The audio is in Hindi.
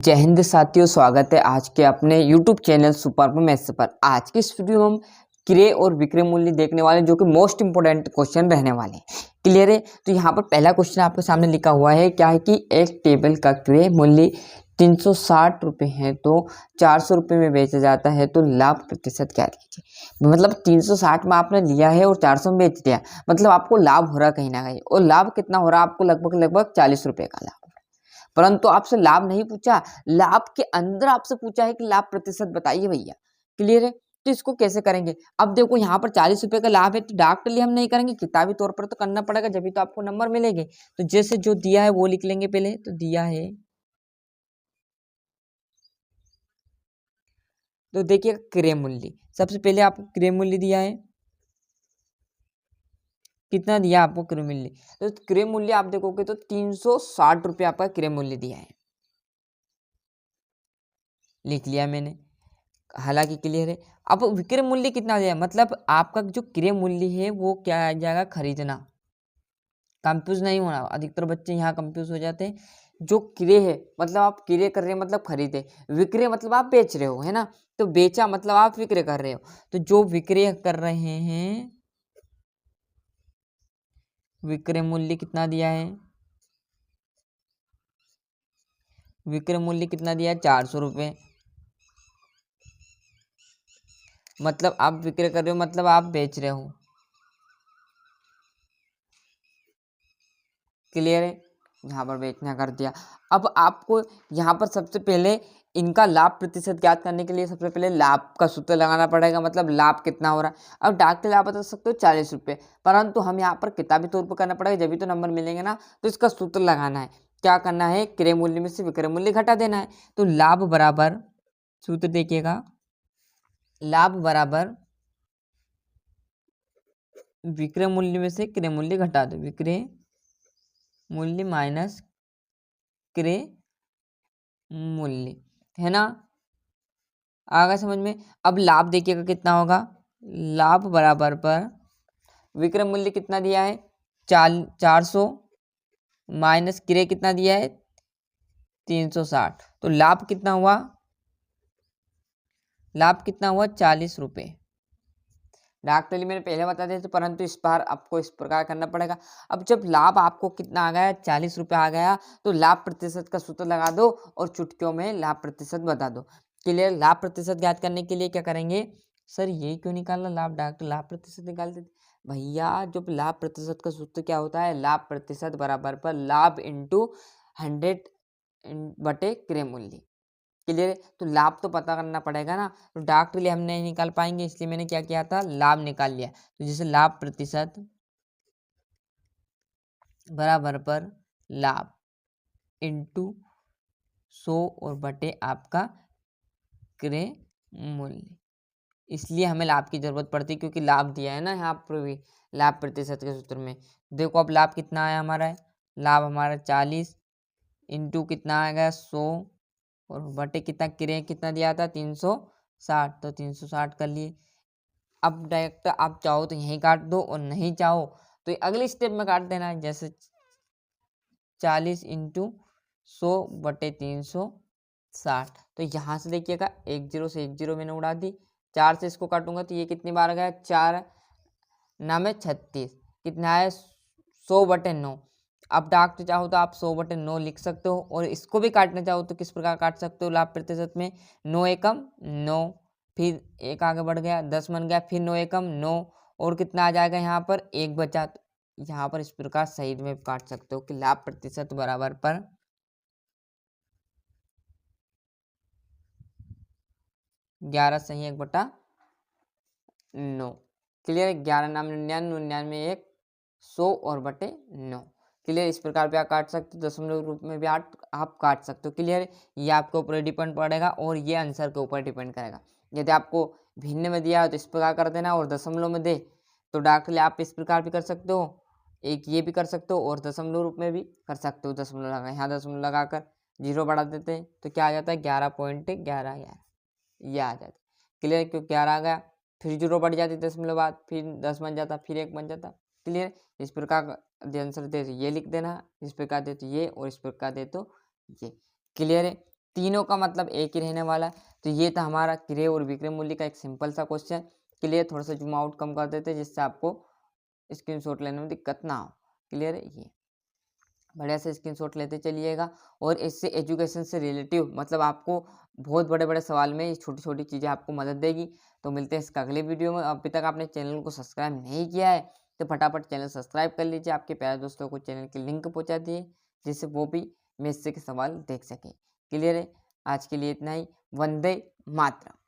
जय हिंद साथियों, स्वागत है आज के अपने YouTube चैनल सुपर मैथ्स पर। आज की इस वीडियो में हम क्रय और विक्रय मूल्य देखने वाले हैं, जो कि मोस्ट इंपोर्टेंट क्वेश्चन रहने वाले हैं। क्लियर है? तो यहाँ पर पहला क्वेश्चन आपके सामने लिखा हुआ है, क्या है कि एक टेबल का क्रय मूल्य 360 रुपये है तो 400 रुपये में बेचा जाता है, तो लाभ प्रतिशत क्या लीजिए। मतलब 360 में आपने लिया है और 400 में बेच दिया, मतलब आपको लाभ हो रहा कहीं ना कहीं। और लाभ कितना हो रहा है आपको? लगभग 40 रुपये का लाभ। परंतु आपसे लाभ नहीं पूछा, लाभ के अंदर आपसे पूछा है कि लाभ प्रतिशत बताइए भैया। क्लियर है? तो इसको कैसे करेंगे? अब देखो यहाँ पर 40 रुपए का लाभ है, तो डायरेक्टली हम नहीं करेंगे, किताबी तौर पर तो करना पड़ेगा, जब भी तो आपको नंबर मिलेंगे। तो जैसे जो दिया है वो लिख लेंगे पहले। तो दिया है, तो देखिए क्रय मूल्य, सबसे पहले आपको क्रय मूल्य दिया है, कितना दिया आपको क्रय मूल्य? तो क्रय मूल्य आप देखोगे तो 360 रुपये आपका क्रय मूल्य दिया है, लिख लिया मैंने, हालांकि क्लियर है। अब विक्रय मूल्य कितना दिया, मतलब आपका जो क्रय मूल्य है वो क्या आ जाएगा? खरीदना। कंफ्यूज नहीं होना, अधिकतर बच्चे यहाँ कंफ्यूज हो जाते हैं। जो क्रय है मतलब आप क्रय कर रहे हैं, मतलब खरीदे। विक्रय मतलब आप बेच रहे हो, है ना? तो बेचा मतलब आप विक्रय कर रहे हो। तो जो विक्रय कर रहे हैं, विक्रय मूल्य कितना दिया है? विक्रय मूल्य कितना दिया है? 400 रुपये। मतलब आप विक्रय कर रहे हो, मतलब आप बेच रहे हो। क्लियर है? यहाँ पर बेचना कर दिया। अब आपको यहाँ पर सबसे पहले इनका लाभ प्रतिशत ज्ञात करने के लिए सबसे पहले लाभ का सूत्र लगाना पड़ेगा, मतलब लाभ कितना हो रहा है। अब डायरेक्ट लाभ बता सकते हो 40 रुपये, परंतु हम यहाँ पर किताबी तौर पर करना पड़ेगा, जब भी तो नंबर मिलेंगे ना। तो इसका सूत्र लगाना है, क्या करना है? क्रय मूल्य में से विक्रय मूल्य घटा देना है। तो लाभ बराबर, सूत्र देखिएगा, लाभ बराबर विक्रय मूल्य में से क्रय मूल्य घटा दो। विक्रय मूल्य माइनस क्रय मूल्य, है ना? आ गया समझ में? अब लाभ देखिएगा कितना होगा। लाभ बराबर पर विक्रय मूल्य कितना दिया है? 400 माइनस क्रय कितना दिया है? 360। तो लाभ कितना हुआ? लाभ कितना हुआ? 40 रुपये। डायरेक्टली मैंने पहले बता दिया था, परंतु इस बार आपको इस प्रकार करना पड़ेगा। अब जब लाभ आपको कितना आ गया? 40 रुपये आ गया, तो लाभ प्रतिशत का सूत्र लगा दो और चुटकियों में लाभ प्रतिशत बता दो। क्लियर? लाभ प्रतिशत ज्ञात करने के लिए क्या करेंगे? सर ये क्यों निकालना लाभ? डायरेक्ट लाभ प्रतिशत निकाल देते भैया। जब लाभ प्रतिशत का सूत्र क्या होता है? लाभ प्रतिशत बराबर पर लाभ इंटू 100 बटे क्रय मूल्य। क्लियर? तो लाभ तो पता करना पड़ेगा ना, तो डायरेक्टली हम नहीं निकाल पाएंगे, इसलिए मैंने क्या किया था? लाभ निकाल लिया। तो जैसे लाभ प्रतिशत बराबर पर लाभ इंटू 100 और बटे आपका क्रय मूल्य। इसलिए हमें लाभ की जरूरत पड़ती है, क्योंकि लाभ दिया है ना यहाँ पर भी लाभ प्रतिशत के सूत्र में। देखो अब लाभ कितना आया हमारा है? लाभ हमारा 40 इंटू कितना आएगा? 100 और बटे कितना क्रय कितना दिया था? 360। तो 360 कर लिए। अब डायरेक्ट आप चाहो तो यहीं काट दो, और नहीं चाहो तो अगले स्टेप में काट देना है। जैसे 40 इंटू 100 बटे 360। तो यहाँ से देखिएगा, एक जीरो से एक जीरो मैंने उड़ा दी। 4 से इसको काटूंगा तो ये कितनी बार गया? 4 9 36। कितना है? 100 बटे 9। अब डाक चाहो तो आप 100 बटे 9 लिख सकते हो, और इसको भी काटना चाहो तो किस प्रकार काट सकते हो? लाभ प्रतिशत में 9 एकम 9, फिर एक आगे बढ़ गया 10 बन गया, फिर 9 एकम 9, और कितना आ जाएगा यहाँ पर? एक बचा। तो यहाँ पर इस प्रकार सही में काट सकते हो कि लाभ प्रतिशत बराबर पर 11 सही 1/9। क्लियर? 11 नाम 99, 99 एक 100 और बटे 9। क्लियर? इस प्रकार भी आप काट सकते हो, दशमलव रूप में भी आप काट सकते हो। क्लियर? ये आपके ऊपर डिपेंड पड़ेगा, और ये आंसर के ऊपर डिपेंड करेगा। यदि आपको भिन्न में दिया हो तो इस प्रकार कर देना, और दशमलव में दे तो डायरेक्टली आप इस प्रकार भी कर सकते हो, एक ये भी कर सकते हो, और दशमलव रूप में भी कर सकते हो। दशमलव लगा, यहाँ दशमलव लगाकर जीरो बढ़ा देते हैं तो क्या आ जाता है? 11.1111 ये आ जाता है। क्लियर? क्यों 11 आ गया, फिर जीरो बढ़ जाती 10 मिनट बाद, फिर 10 बन जाता, फिर 1 बन जाता। क्लियर? इस प्रकार का आंसर दे तो ये लिख देना, इस प्रकार दे तो ये, और इस प्रकार दे तो ये। क्लियर है? तीनों का मतलब एक ही रहने वाला है। तो ये था हमारा क्रय और विक्रय मूल्य का एक सिंपल सा क्वेश्चन। क्लियर, थोड़ा सा जूम आउट कम कर देते जिससे आपको स्क्रीनशॉट लेने में दिक्कत ना हो। क्लियर है, ये बढ़िया से स्क्रीनशॉट लेते चलिएगा। और इससे एजुकेशन से रिलेटिव मतलब आपको बहुत बड़े बड़े सवाल में छोटी छोटी चीज़ें आपको मदद देगी। तो मिलते हैं इसका अगले वीडियो में। अभी तक आपने चैनल को सब्सक्राइब नहीं किया है तो फटाफट चैनल सब्सक्राइब कर लीजिए, आपके प्यारे दोस्तों को चैनल की लिंक पहुंचा दिए जिससे वो भी मैथ्स के सवाल देख सके। क्लियर है, आज के लिए इतना ही। वंदे मातरम।